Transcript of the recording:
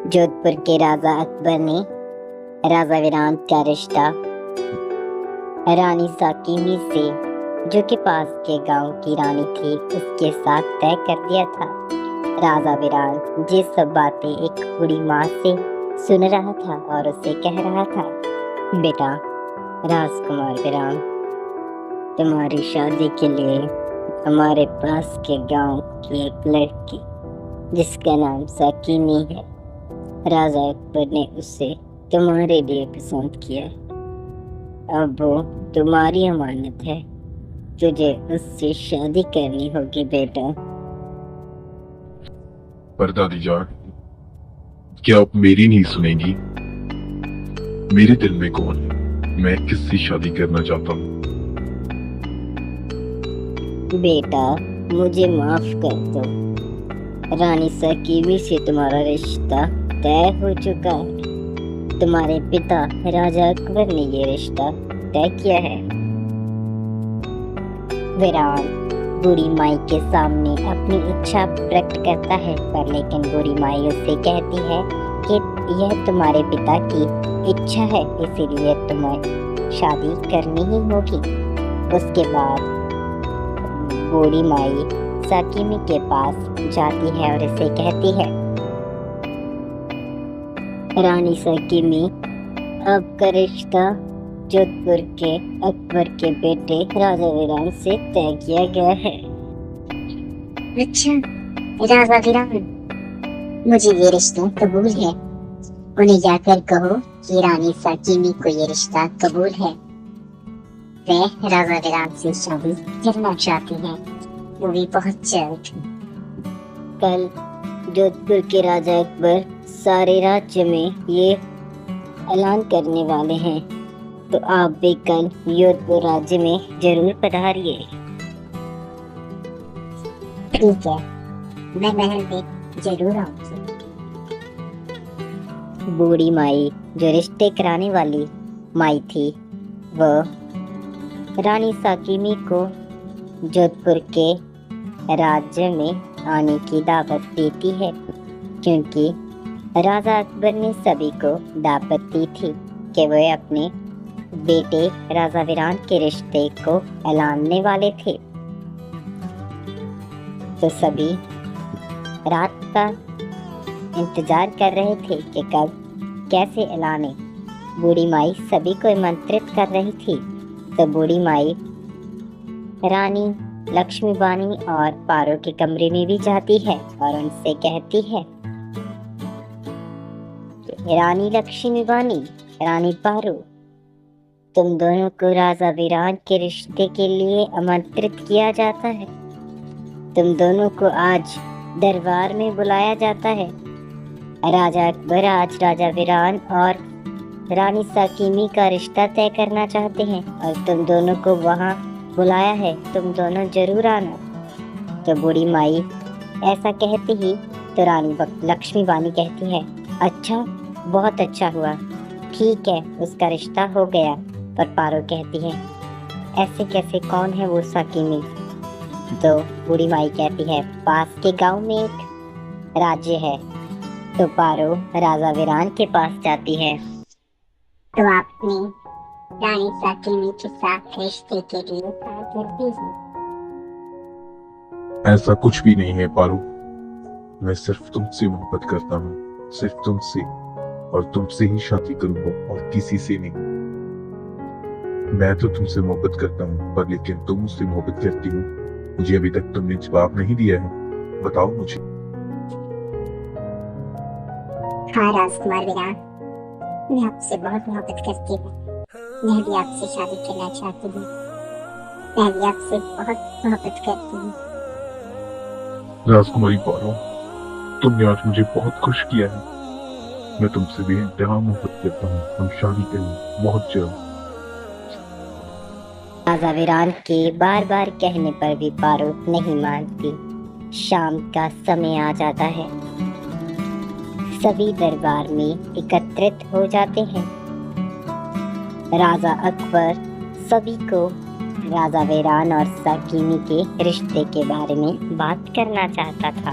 जोधपुर के राजा अकबर ने राजा वीरान का रिश्ता रानी साकिनी से, जो कि पास के गांव की रानी थी, उसके साथ तय कर दिया था। राजा वीरान ये सब बातें एक बूढ़ी माँ से सुन रहा था और उसे कह रहा था, बेटा राजकुमार वीरान, तुम्हारी शादी के लिए हमारे पास के गांव की एक लड़की जिसका नाम साकिनी है, राजा अकबर ने उसे तुम्हारे लिए पसंद किया। अब वो तुम्हारी अमानत है, तुझे उससे शादी करनी होगी बेटा। पर दादी जान, क्या आप मेरी नहीं सुनेंगी? मेरे दिल में कौन है, मैं किससे शादी करना चाहता हूँ। बेटा मुझे माफ कर दो, रानी साकिनी से तुम्हारा रिश्ता तय हो चुका है। तुम्हारे पिता राजा अकबर ने ये रिश्ता तय किया है। वीरान बूढ़ी माई के सामने अपनी इच्छा प्रकट करता है, पर लेकिन बूढ़ी माई उससे कहती है कि यह तुम्हारे पिता की इच्छा है, इसीलिए तुम्हें शादी करनी ही होगी। उसके बाद बूढ़ी माई साकिनी के पास जाती है और इसे कहती है, रानी साकिनी, आपका रिश्ता जोधपुर के अकबर के बेटे राजा वीरान से तय किया गया है। अच्छा राजा वीरान, मुझे ये रिश्ता कबूल है। उन्हें जाकर कहो कि रानी साकिनी को ये रिश्ता कबूल है। वह राजा वीरान से शादी करना चाहती है, वो भी बहुत जल्द। कल जोधपुर के राजा अकबर सारे राज्य में ये ऐलान करने वाले हैं, तो आप भी कल जोधपुर राज्य में जरूर पधारिए। ठीक है, मैं महल में जरूर आऊंगी। बूढ़ी माई, जो रिश्ते कराने वाली माई थी, वह रानी साकिनी को जोधपुर के राज्य में आने की दावत देती है, क्योंकि राजा अकबर ने सभी को दावत दी थी कि वह अपने बेटे राजा वीरान के रिश्ते को ऐलानने वाले थे। तो सभी रात का इंतजार कर रहे थे कि कब कैसे ऐलाने। बूढ़ी माई सभी को आमंत्रित कर रही थी, तो बूढ़ी माई रानी लक्ष्मीबानी और पारो के कमरे में भी जाती है और उनसे कहती है, रानी लक्ष्मीबानी, रानी पारो, तुम दोनों को राजा वीरान के रिश्ते के लिए आमंत्रित किया जाता है। तुम दोनों को आज दरबार में बुलाया जाता है। राजा अकबर आज राजा वीरान और रानी साकिनी का रिश्ता तय करना चाहते हैं और तुम दोनों को वहां बुलाया है, तुम दोनों जरूर आना। तो बूढ़ी माई ऐसा कहती ही तो रानी लक्ष्मीबानी कहती है, अच्छा, बहुत अच्छा हुआ, ठीक है, उसका रिश्ता हो गया। पर पारो कहती है, ऐसे कैसे, कौन है वो साकिनी? तो बूढ़ी माई कहती है, पास के गांव में एक राज्य है। तो पारो राजा वीरान के पास जाती है। तो आपने रानी साकिनी के साथ रिश्ते के लिए कर दी है। ऐसा कुछ भी नहीं है पारो, मैं सिर्फ तुमसे मोहब्बत करता हूँ, सिर्फ तुमसे, और तुमसे ही शादी करूंगा और किसी से नहीं। मैं तो तुमसे मोहब्बत करता हूँ, पर लेकिन तुम मुझसे मोहब्बत करती हो, मुझे अभी तक तुमने जवाब नहीं दिया है, बताओ मुझे। हाँ राजकुमार वीरान, मैं आपसे बहुत मोहब्बत करती हूँ। मैं भी आपसे शादी करना चाहती हूँ। मैं भी आपसे बहुत मोहब्बत करती हूँ। राजकुमारी पारो, तुमने आज मुझे बहुत खुश किया है। मैं तुमसे भी इंतहा मोहब्बत करता हूँ, हम शादी करेंगे बहुत जल्द। राजा वीरान के बार बार कहने पर भी पारो नहीं मानती। शाम का समय आ जाता है, सभी दरबार में एकत्रित हो जाते हैं। राजा अकबर सभी को राजा वीरान और साकिनी के रिश्ते के बारे में बात करना चाहता था।